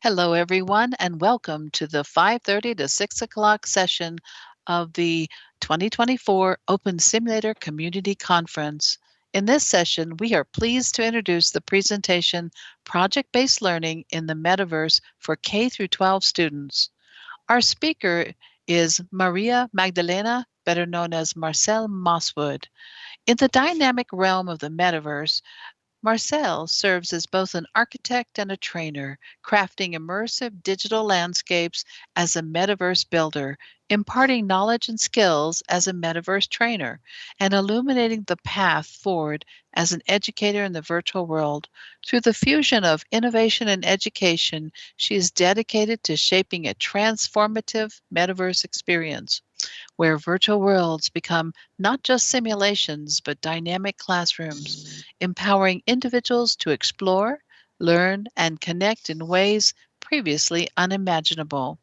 Hello, everyone, and welcome to the 5:30 to 6 o'clock session of the 2024 Open Simulator Community Conference. In this session, we are pleased to introduce the presentation Project-Based Learning in the Metaverse for K through 12 students. Our speaker is Maria Magdalena, better known as Marcel Mosswood. In the dynamic realm of the metaverse, Marcel serves as both an architect and a trainer, crafting immersive digital landscapes as a metaverse builder, imparting knowledge and skills as a metaverse trainer, and illuminating the path forward as an educator in the virtual world. Through the fusion of innovation and education, she is dedicated to shaping a transformative metaverse experience where virtual worlds become not just simulations, but dynamic classrooms, empowering individuals to explore, learn, and connect in ways previously unimaginable.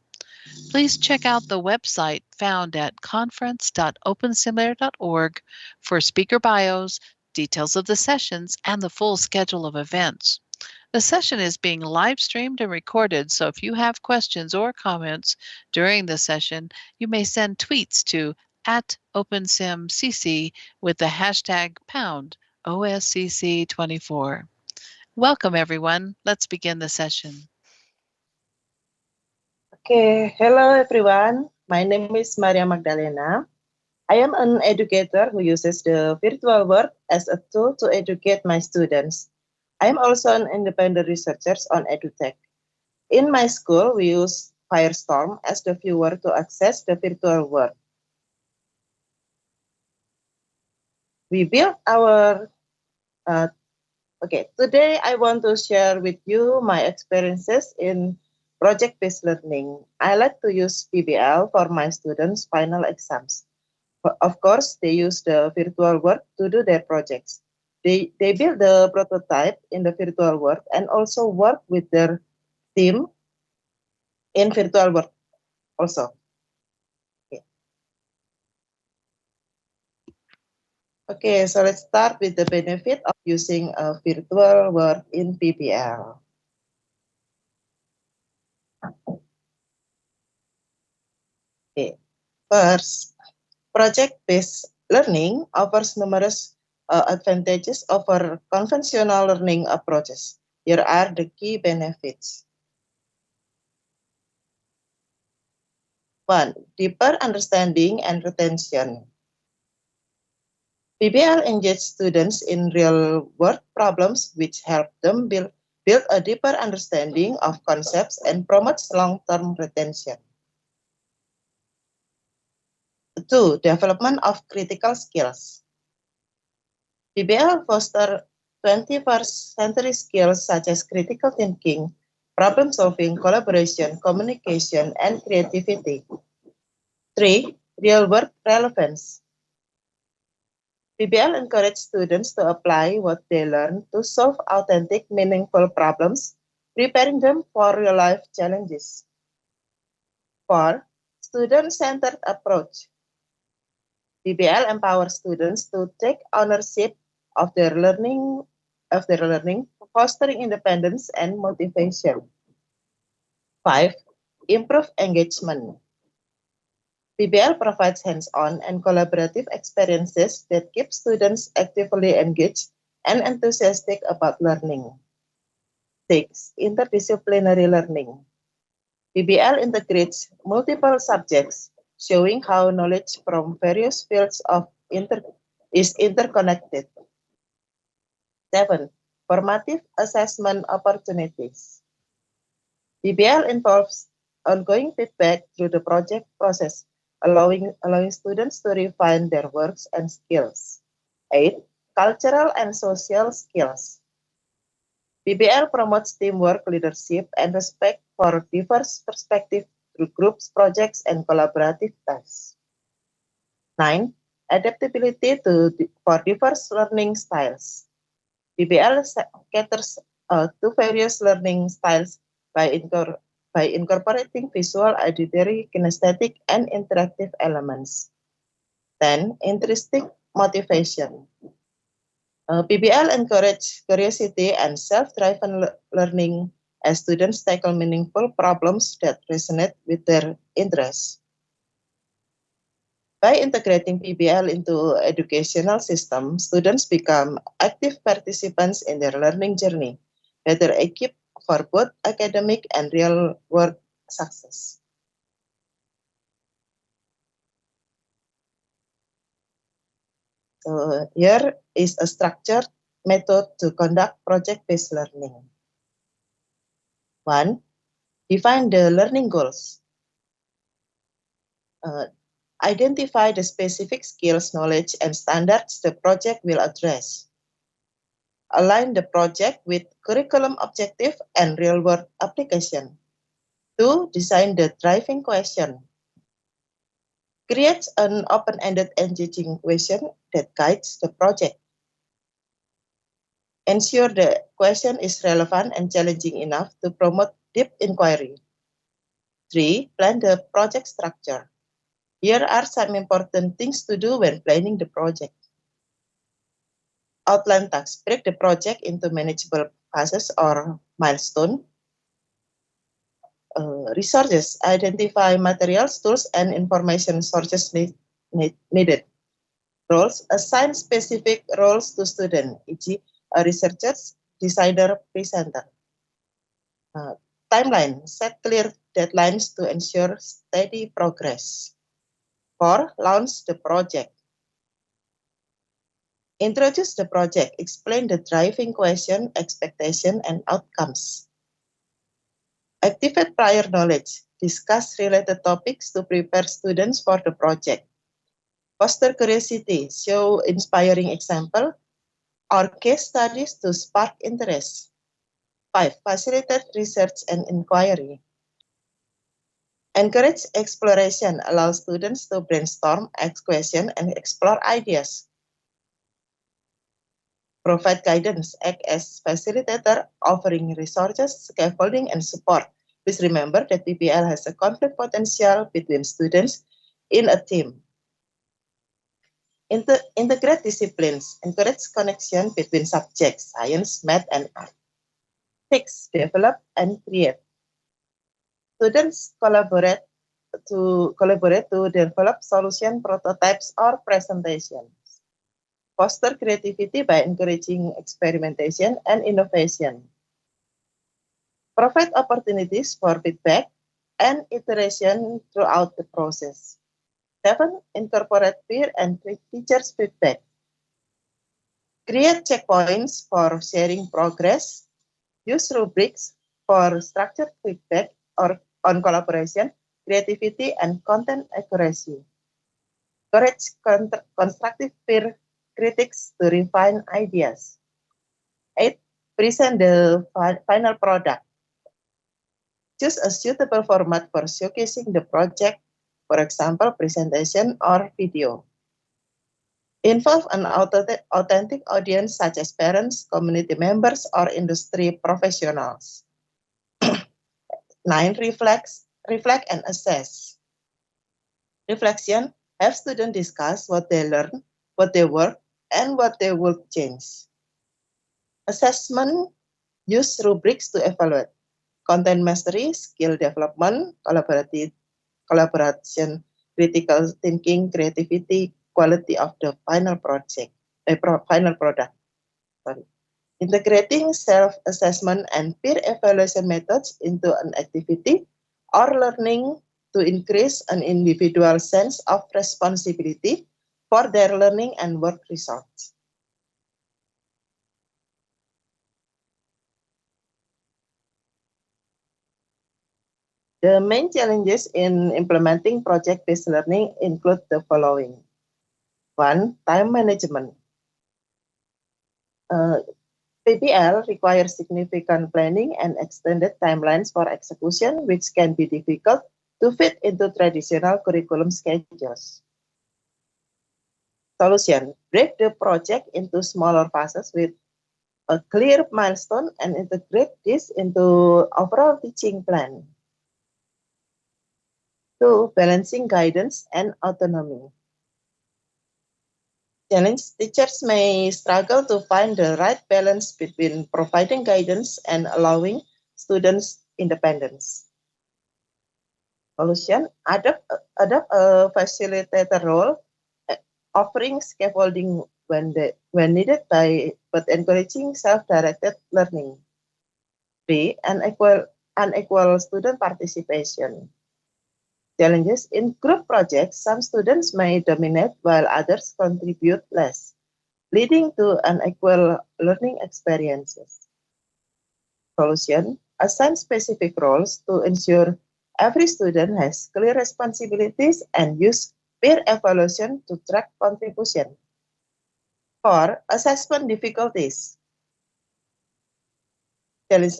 Please check out the website found at conference.opensimulator.org for speaker bios, details of the sessions, and the full schedule of events. The session is being live streamed and recorded, so if you have questions or comments during the session, you may send tweets to @OpenSimCC with the hashtag pound OSCC24. Welcome, everyone. Let's begin the session. Okay, hello everyone. My name is Maria Magdalena. I am an educator who uses the virtual world as a tool to educate my students. I am also an independent researcher on EduTech. In my school, we use Firestorm as the viewer to access the virtual world. We built our today I want to share with you my experiences in project-based learning. I like to use PBL for my students' final exams. Of course, they use the virtual world to do their projects. They build the prototype in the virtual world and also work with their team in virtual world also. Okay. Okay, so let's start with the benefit of using a virtual world in PBL. Okay. First, project-based learning offers numerous advantages over conventional learning approaches. Here are the key benefits. One, deeper understanding and retention. PBL engages students in real-world problems which help them build a deeper understanding of concepts and promotes long-term retention. Two, development of critical skills. PBL fosters 21st century skills such as critical thinking, problem solving, collaboration, communication, and creativity. Three, real world relevance. PBL encourages students to apply what they learn to solve authentic, meaningful problems, preparing them for real life challenges. Four, student centered approach. PBL empowers students to take ownership of their learning, fostering independence and motivation. Five, improve engagement. PBL provides hands-on and collaborative experiences that keep students actively engaged and enthusiastic about learning. Six, interdisciplinary learning. PBL integrates multiple subjects, showing how knowledge from various fields is interconnected. 7. Formative assessment opportunities. PBL involves ongoing feedback through the project process, allowing students to refine their works and skills. 8. Cultural and social skills. PBL promotes teamwork, leadership, and respect for diverse perspectives through groups, projects, and collaborative tasks. 9. Adaptability for diverse learning styles. PBL caters to various learning styles by incorporating visual, auditory, kinesthetic, and interactive elements. 10. Intrinsic motivation. PBL encourages curiosity and self-driven learning as students tackle meaningful problems that resonate with their interests. By integrating PBL into educational system, students become active participants in their learning journey, better equipped for both academic and real-world success. So here is a structured method to conduct project-based learning. 1. Define the learning goals. Identify the specific skills, knowledge, and standards the project will address. Align the project with curriculum objective and real-world application. 2. Design the driving question. Create an open-ended engaging question that guides the project. Ensure the question is relevant and challenging enough to promote deep inquiry. 3. Plan the project structure. Here are some important things to do when planning the project. Outline tasks. Break the project into manageable phases or milestones. Resources. Identify materials, tools, and information sources needed. Roles. Assign specific roles to students, e.g. a researcher, designer, presenter. Timeline. Set clear deadlines to ensure steady progress. 4. Launch the project. Introduce the project. Explain the driving question, expectation, and outcomes. Activate prior knowledge. Discuss related topics to prepare students for the project. Foster curiosity. Show inspiring example or case studies to spark interest. 5. Facilitate research and inquiry. Encourage exploration. Allow students to brainstorm, ask questions, and explore ideas. Provide guidance. Act as facilitator, offering resources, scaffolding, and support. Please remember that PBL has a conflict potential between students in a team. Integrate disciplines. Encourage connection between subjects, science, math, and art. 6. Develop and create. Students collaborate to develop solution prototypes or presentations. Foster creativity by encouraging experimentation and innovation. Provide opportunities for feedback and iteration throughout the process. 7. Incorporate peer and teachers' feedback. Create checkpoints for sharing progress. Use rubrics for structured feedback or on collaboration, creativity, and content accuracy. Encourage constructive peer critics to refine ideas. 8. Present the final product. Choose a suitable format for showcasing the project, for example, presentation or video. Involve an authentic audience such as parents, community members, or industry professionals. 9. Reflect and assess. Reflection. Have students discuss what they learn, what they work, and what they would change. Assessment. Use rubrics to evaluate. Content mastery, skill development, collaboration, critical thinking, creativity, quality of the final product. Sorry. Integrating self-assessment and peer evaluation methods into an activity or learning to increase an individual sense of responsibility for their learning and work results. The main challenges in implementing project-based learning include the following. 1. Time management. PBL requires significant planning and extended timelines for execution, which can be difficult to fit into traditional curriculum schedules. Solution. Break the project into smaller phases with a clear milestone and integrate this into overall teaching plan. 2. Balancing guidance and autonomy. Challenge. Teachers may struggle to find the right balance between providing guidance and allowing students' independence. Solution, adopt a facilitator role, offering scaffolding when needed but encouraging self-directed learning. 3. Unequal student participation. Challenges in group projects, some students may dominate while others contribute less, leading to unequal learning experiences. Solution, assign specific roles to ensure every student has clear responsibilities and use peer evaluation to track contribution. 4. Assessment difficulties. Challenge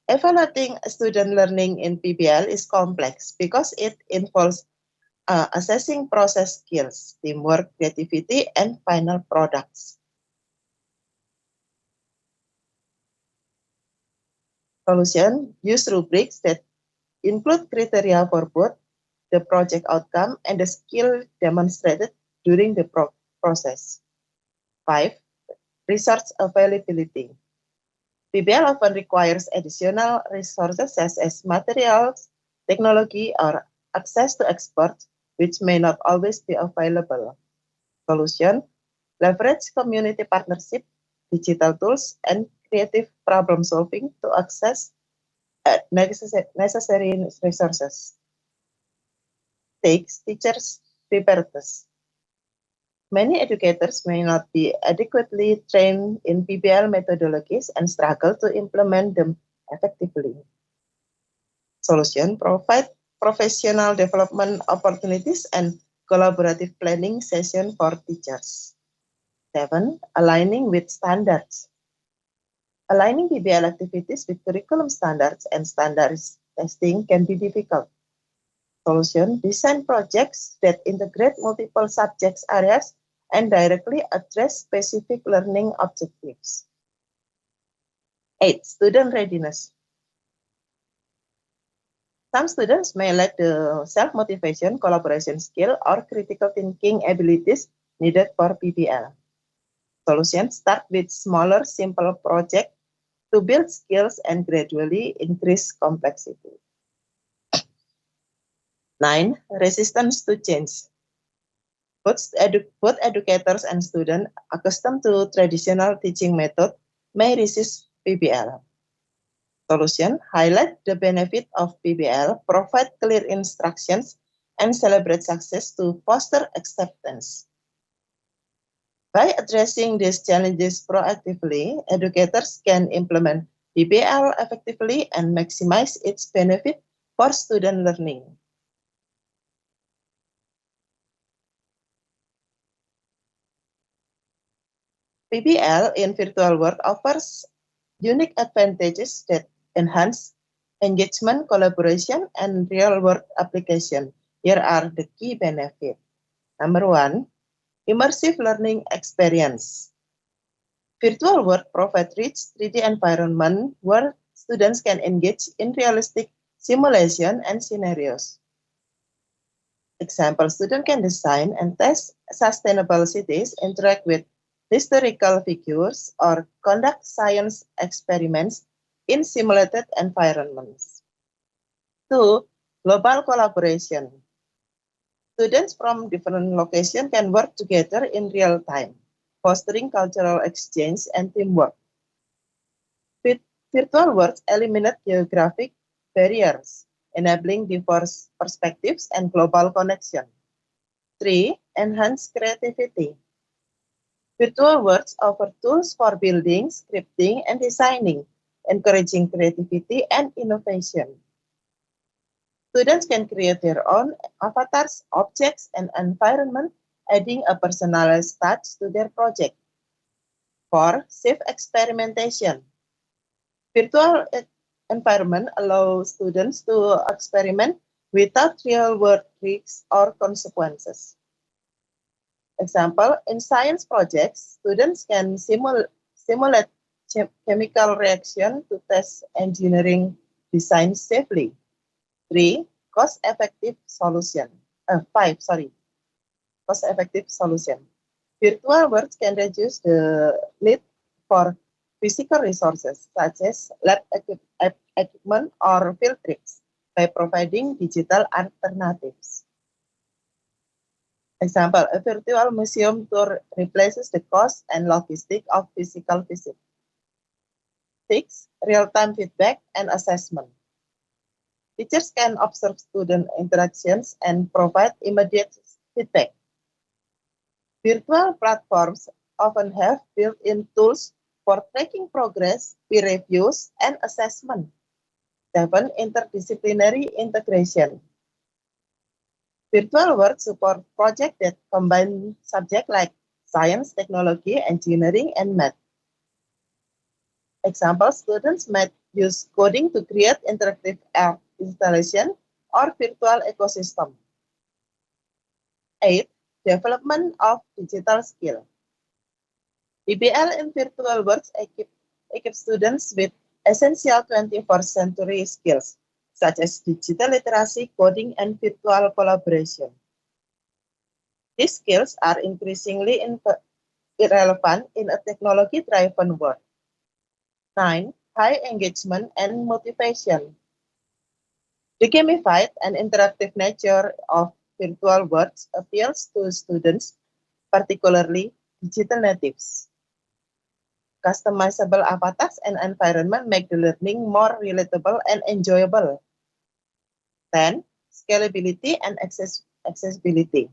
evaluating student learning in PBL is complex because it involves assessing process skills, teamwork, creativity, and final products. Solution, use rubrics that include criteria for both the project outcome and the skill demonstrated during the process. 5. Resource availability. PBL often requires additional resources such as materials, technology, or access to experts, which may not always be available. Solution, leverage community partnership, digital tools, and creative problem solving to access necessary resources. Takes teachers preparedness. Many educators may not be adequately trained in PBL methodologies and struggle to implement them effectively. Solution, provide professional development opportunities and collaborative planning session for teachers. 7. Aligning with standards. Aligning PBL activities with curriculum standards and standards testing can be difficult. Solution, design projects that integrate multiple subjects areas and directly address specific learning objectives. 8. Student readiness. Some students may lack the self-motivation, collaboration skill, or critical thinking abilities needed for PBL. Solution, start with smaller, simple projects to build skills and gradually increase complexity. 9. Resistance to change. Both educators and students accustomed to traditional teaching method may resist PBL. Solution, highlight the benefit of PBL, provide clear instructions, and celebrate success to foster acceptance. By addressing these challenges proactively, educators can implement PBL effectively and maximize its benefit for student learning. PBL in virtual world offers unique advantages that enhance engagement, collaboration, and real-world application. Here are the key benefits. Number 1, immersive learning experience. Virtual world provides rich 3D environment where students can engage in realistic simulation and scenarios. Example, students can design and test sustainable cities, interact with historical figures, or conduct science experiments in simulated environments. 2. Global collaboration. Students from different locations can work together in real time, fostering cultural exchange and teamwork. Virtual worlds eliminate geographic barriers, enabling diverse perspectives and global connection. 3. Enhance creativity. Virtual worlds offer tools for building, scripting, and designing, encouraging creativity and innovation. Students can create their own avatars, objects, and environment, adding a personalized touch to their project. 4. Safe experimentation. Virtual environment allows students to experiment without real-world risks or consequences. Example, in science projects, students can simulate chemical reaction to test engineering design safely. 3. Cost-effective solution. 5. Cost-effective solution. Virtual worlds can reduce the need for physical resources such as lab equipment, or field trips by providing digital alternatives. Example, a virtual museum tour replaces the cost and logistics of physical visit. 6. Real-time feedback and assessment. Teachers can observe student interactions and provide immediate feedback. Virtual platforms often have built-in tools for tracking progress, peer reviews, and assessment. 7. Interdisciplinary integration. Virtual work support projects that combine subjects like science, technology, engineering, and math. Example, students might use coding to create interactive art installation or virtual ecosystem. 8. Development of digital skill. PBL in virtual works equip students with essential 21st century skills, such as digital literacy, coding, and virtual collaboration. These skills are increasingly irrelevant in a technology-driven world. 9. High engagement and motivation. The gamified and interactive nature of virtual worlds appeals to students, particularly digital natives. Customizable avatars and environment make the learning more relatable and enjoyable. 10. Scalability and accessibility.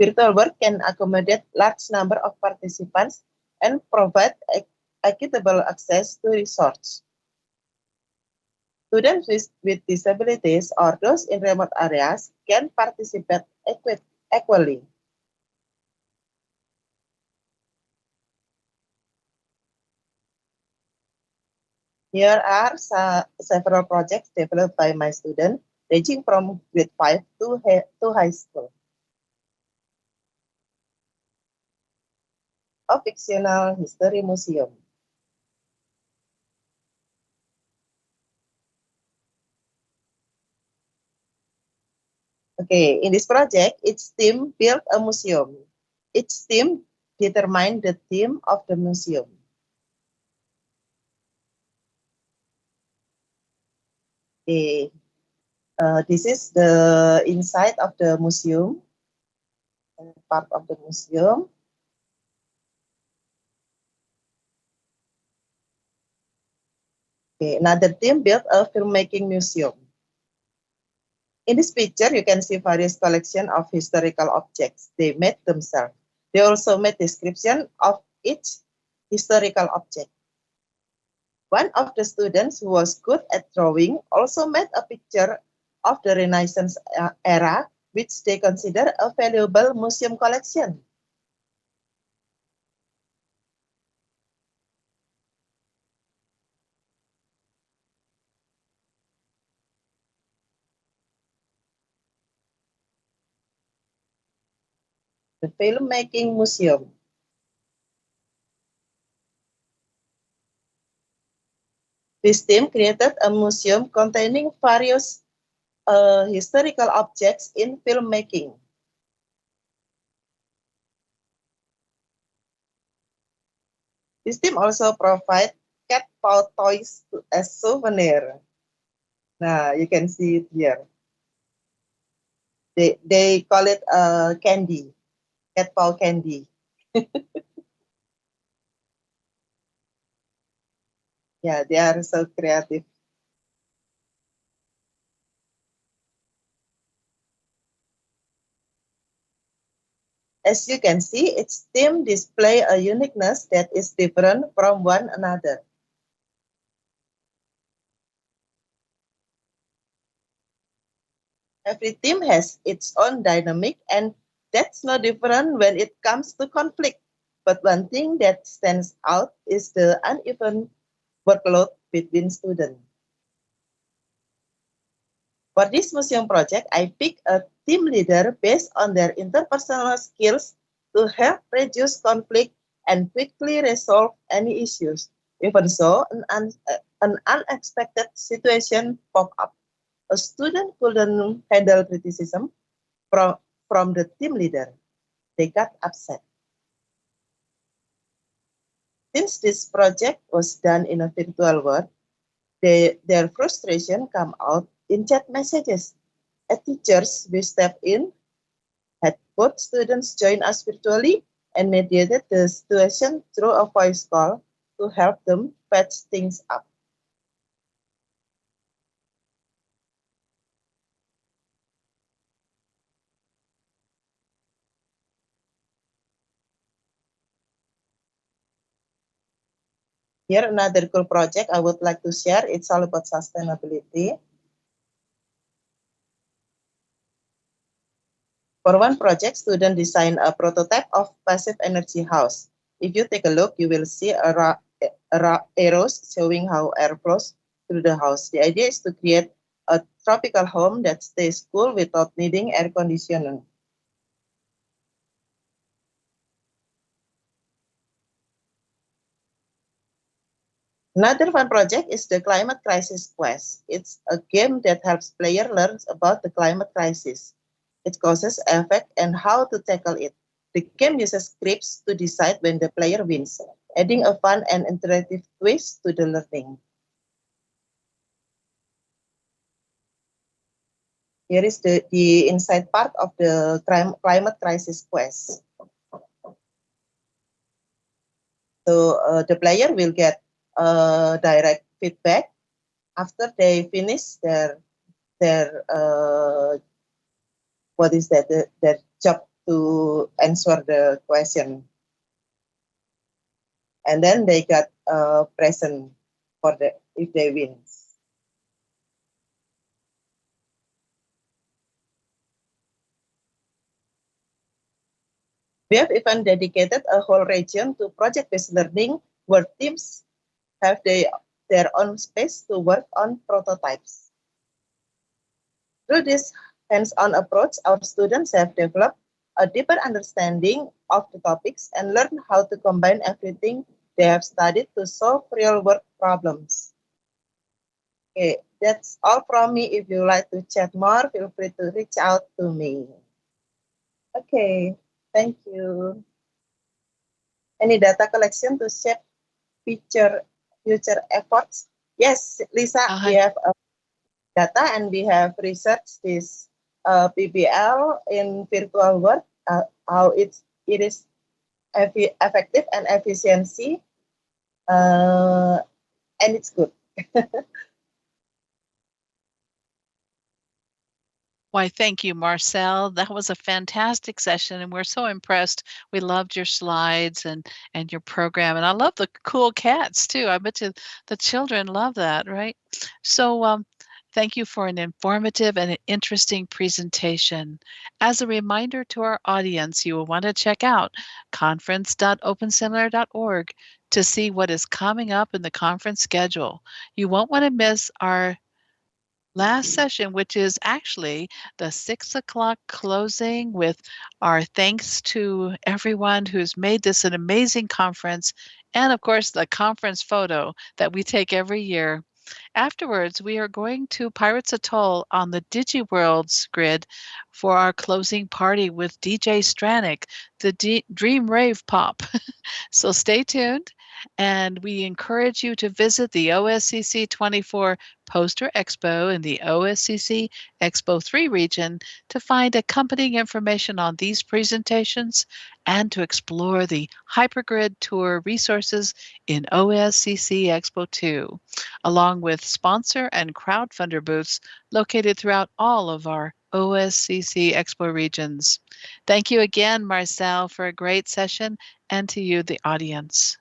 Virtual work can accommodate large number of participants and provide equitable access to resources. Students with disabilities or those in remote areas can participate equally. Here are several projects developed by my students, ranging from grade 5 to high school. A fictional history museum. Okay, in this project, each team built a museum. Each team determined the theme of the museum. Okay, this is the inside of the museum, part of the museum. Okay, another team built a filmmaking museum. In this picture, you can see various collection of historical objects they made themselves. They also made description of each historical object. One of the students who was good at drawing also made a picture of the Renaissance era, which they consider a valuable museum collection. The Filmmaking Museum. This team created a museum containing various historical objects in filmmaking. This team also provide cat paw toys as souvenir. Now you can see it here. They call it candy, cat paw candy. Yeah, they are so creative. As you can see, each team display a uniqueness that is different from one another. Every team has its own dynamic, and that's no different when it comes to conflict. But one thing that stands out is the uneven workload between students. For this museum project, I picked a team leader based on their interpersonal skills to help reduce conflict and quickly resolve any issues. Even so, an unexpected situation popped up. A student couldn't handle criticism from the team leader. They got upset. Since this project was done in a virtual world, their frustration come out in chat messages. As teachers, we stepped in, had both students join us virtually, and mediated the situation through a voice call to help them patch things up. Here, another cool project I would like to share. It's all about sustainability. For one project, students designed a prototype of passive energy house. If you take a look, you will see arrows showing how air flows through the house. The idea is to create a tropical home that stays cool without needing air conditioning. Another fun project is the Climate Crisis Quest. It's a game that helps players learn about the climate crisis, its causes, effect, and how to tackle it. The game uses scripts to decide when the player wins, adding a fun and interactive twist to the learning. Here is the inside part of the Climate Crisis Quest. So the player will get direct feedback after they finish their what is that their job to answer the question, and then they got a present for the if they win. We have even dedicated a whole region to project-based learning where teams have their own space to work on prototypes. Through this hands-on approach, our students have developed a deeper understanding of the topics and learn how to combine everything they have studied to solve real-world problems. Okay, that's all from me. If you like to chat more, feel free to reach out to me. Okay, thank you. Any data collection to shape future efforts? Yes, Lisa, we have data and we have researched this PBL in virtual world, how it is effective and efficiency, and it's good. Why, thank you, Marcel. That was a fantastic session, and we're so impressed. We loved your slides and your program, and I love the cool cats too. I bet you the children love that, right? So, thank you for an informative and an interesting presentation. As a reminder to our audience, you will want to check out conference.openseminar.org to see what is coming up in the conference schedule. You won't want to miss our last session, which is actually the 6 o'clock closing with our thanks to everyone who's made this an amazing conference, and of course the conference photo that we take every year. Afterwards, we are going to Pirates Atoll on the DigiWorlds grid for our closing party with DJ Stranick, the Dream Rave Pop. So stay tuned, and we encourage you to visit the OSCC 24 Poster Expo in the OSCC Expo 3 region to find accompanying information on these presentations and to explore the Hypergrid Tour resources in OSCC Expo 2, along with sponsor and crowdfunder booths located throughout all of our OSCC Expo regions. Thank you again, Marcel, for a great session, and to you, the audience.